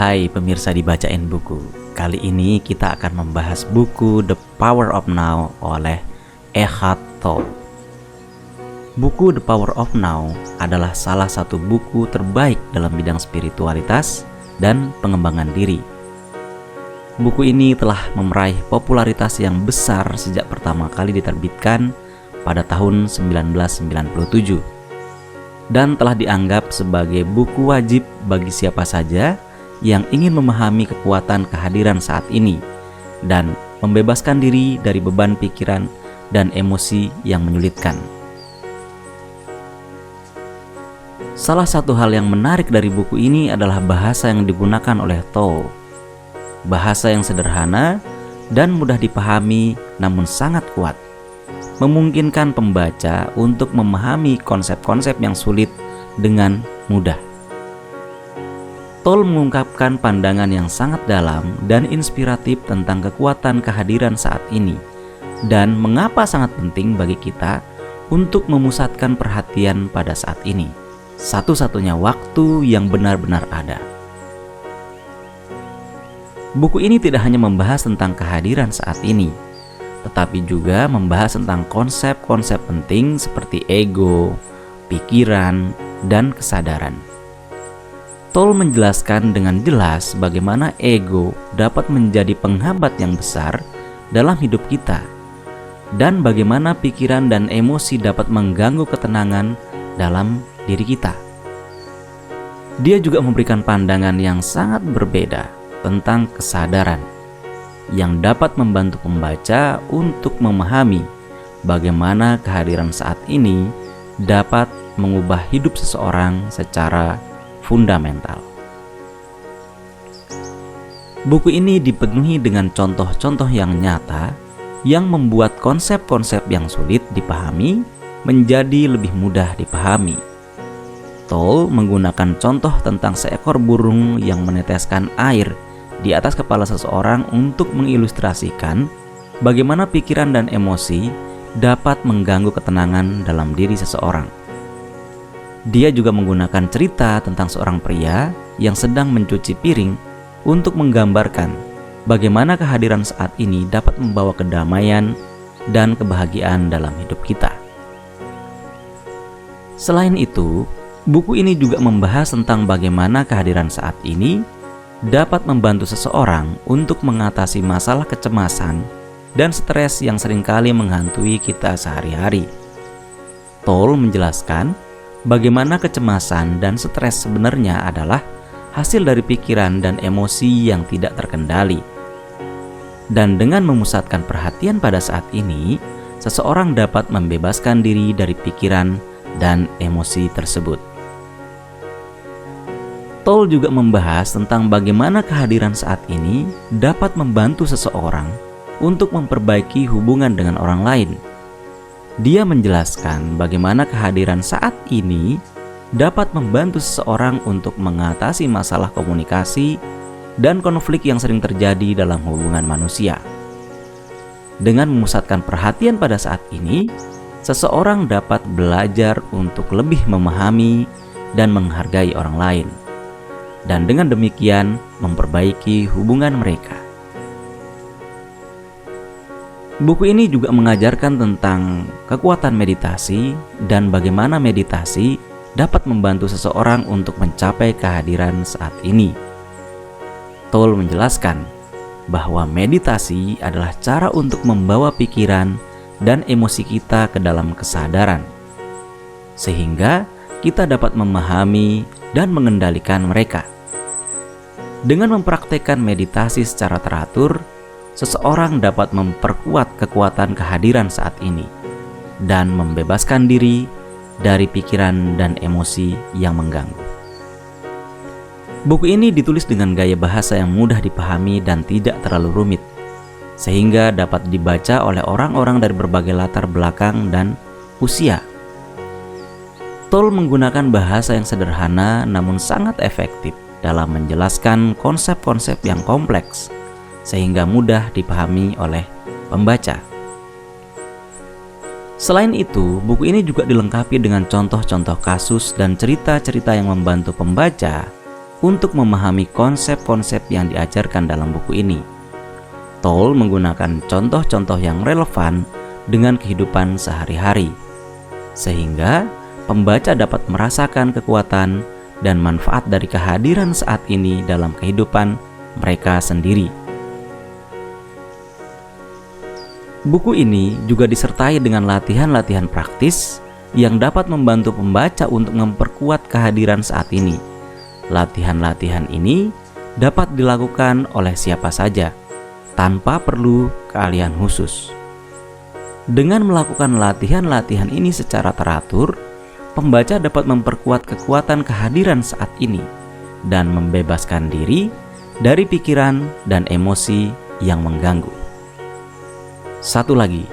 Hai pemirsa dibacain buku. Kali ini kita akan membahas buku The Power of Now oleh Eckhart Tolle. Buku The Power of Now adalah salah satu buku terbaik dalam bidang spiritualitas dan pengembangan diri. Buku ini telah meraih popularitas yang besar sejak pertama kali diterbitkan pada tahun 1997 dan telah dianggap sebagai buku wajib bagi siapa saja yang ingin memahami kekuatan kehadiran saat ini dan membebaskan diri dari beban pikiran dan emosi yang menyulitkan. Salah satu hal yang menarik dari buku ini adalah bahasa yang digunakan oleh Tolle. Bahasa yang sederhana dan mudah dipahami namun sangat kuat, memungkinkan pembaca untuk memahami konsep-konsep yang sulit dengan mudah. Tolle mengungkapkan pandangan yang sangat dalam dan inspiratif tentang kekuatan kehadiran saat ini dan mengapa sangat penting bagi kita untuk memusatkan perhatian pada saat ini, satu-satunya waktu yang benar-benar ada. Buku ini tidak hanya membahas tentang kehadiran saat ini, tetapi juga membahas tentang konsep-konsep penting seperti ego, pikiran, dan kesadaran. Tolle menjelaskan dengan jelas bagaimana ego dapat menjadi penghambat yang besar dalam hidup kita dan bagaimana pikiran dan emosi dapat mengganggu ketenangan dalam diri kita. Dia juga memberikan pandangan yang sangat berbeda tentang kesadaran yang dapat membantu pembaca untuk memahami bagaimana kehadiran saat ini dapat mengubah hidup seseorang secara fundamental. Buku ini dipenuhi dengan contoh-contoh yang nyata yang membuat konsep-konsep yang sulit dipahami menjadi lebih mudah dipahami. Tolle menggunakan contoh tentang seekor burung yang meneteskan air di atas kepala seseorang untuk mengilustrasikan bagaimana pikiran dan emosi dapat mengganggu ketenangan dalam diri seseorang. Dia juga menggunakan cerita tentang seorang pria yang sedang mencuci piring untuk menggambarkan bagaimana kehadiran saat ini dapat membawa kedamaian dan kebahagiaan dalam hidup kita. Selain itu, buku ini juga membahas tentang bagaimana kehadiran saat ini dapat membantu seseorang untuk mengatasi masalah kecemasan dan stres yang seringkali menghantui kita sehari-hari. Tolle menjelaskan bagaimana kecemasan dan stres sebenarnya adalah hasil dari pikiran dan emosi yang tidak terkendali. Dan dengan memusatkan perhatian pada saat ini, seseorang dapat membebaskan diri dari pikiran dan emosi tersebut. Tolle juga membahas tentang bagaimana kehadiran saat ini dapat membantu seseorang untuk memperbaiki hubungan dengan orang lain. Dia menjelaskan bagaimana kehadiran saat ini dapat membantu seseorang untuk mengatasi masalah komunikasi dan konflik yang sering terjadi dalam hubungan manusia. Dengan memusatkan perhatian pada saat ini, seseorang dapat belajar untuk lebih memahami dan menghargai orang lain, dan dengan demikian memperbaiki hubungan mereka. Buku ini juga mengajarkan tentang kekuatan meditasi dan bagaimana meditasi dapat membantu seseorang untuk mencapai kehadiran saat ini. Tolle menjelaskan bahwa meditasi adalah cara untuk membawa pikiran dan emosi kita ke dalam kesadaran, sehingga kita dapat memahami dan mengendalikan mereka. Dengan mempraktekkan meditasi secara teratur, seseorang dapat memperkuat kekuatan kehadiran saat ini dan membebaskan diri dari pikiran dan emosi yang mengganggu. Buku ini ditulis dengan gaya bahasa yang mudah dipahami dan tidak terlalu rumit, sehingga dapat dibaca oleh orang-orang dari berbagai latar belakang dan usia. Tolle menggunakan bahasa yang sederhana namun sangat efektif dalam menjelaskan konsep-konsep yang kompleks, sehingga mudah dipahami oleh pembaca. Selain itu, buku ini juga dilengkapi dengan contoh-contoh kasus dan cerita-cerita yang membantu pembaca untuk memahami konsep-konsep yang diajarkan dalam buku ini. Toll menggunakan contoh-contoh yang relevan dengan kehidupan sehari-hari, sehingga pembaca dapat merasakan kekuatan dan manfaat dari kehadiran saat ini dalam kehidupan mereka sendiri. Buku ini juga disertai dengan latihan-latihan praktis yang dapat membantu pembaca untuk memperkuat kehadiran saat ini. Latihan-latihan ini dapat dilakukan oleh siapa saja, tanpa perlu keahlian khusus. Dengan melakukan latihan-latihan ini secara teratur, pembaca dapat memperkuat kekuatan kehadiran saat ini dan membebaskan diri dari pikiran dan emosi yang mengganggu. Satu lagi,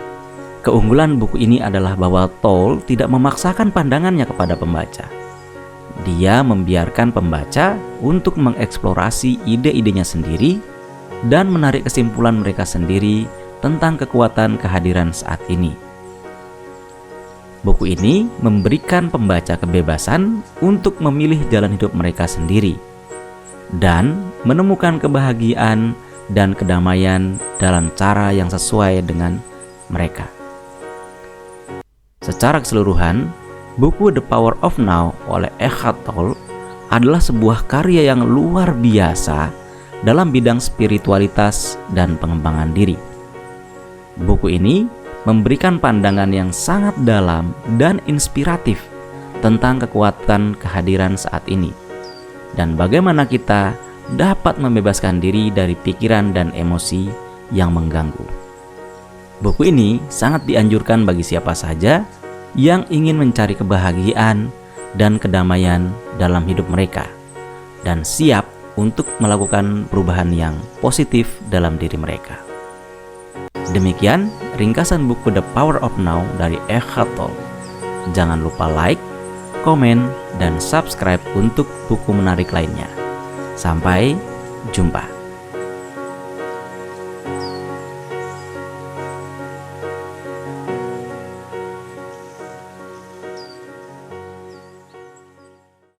keunggulan buku ini adalah bahwa Toll tidak memaksakan pandangannya kepada pembaca. Dia membiarkan pembaca untuk mengeksplorasi ide-idenya sendiri dan menarik kesimpulan mereka sendiri tentang kekuatan kehadiran saat ini. Buku ini memberikan pembaca kebebasan untuk memilih jalan hidup mereka sendiri dan menemukan kebahagiaan dan kedamaian dalam cara yang sesuai dengan mereka. Secara keseluruhan, buku The Power of Now oleh Eckhart Tolle adalah sebuah karya yang luar biasa dalam bidang spiritualitas dan pengembangan diri. Buku ini memberikan pandangan yang sangat dalam dan inspiratif tentang kekuatan kehadiran saat ini dan bagaimana kita dapat membebaskan diri dari pikiran dan emosi yang mengganggu. Buku ini sangat dianjurkan bagi siapa saja yang ingin mencari kebahagiaan dan kedamaian dalam hidup mereka dan siap untuk melakukan perubahan yang positif dalam diri mereka. Demikian ringkasan buku The Power of Now dari Eckhart Tolle. Jangan lupa like, komen, dan subscribe untuk buku menarik lainnya. Sampai jumpa.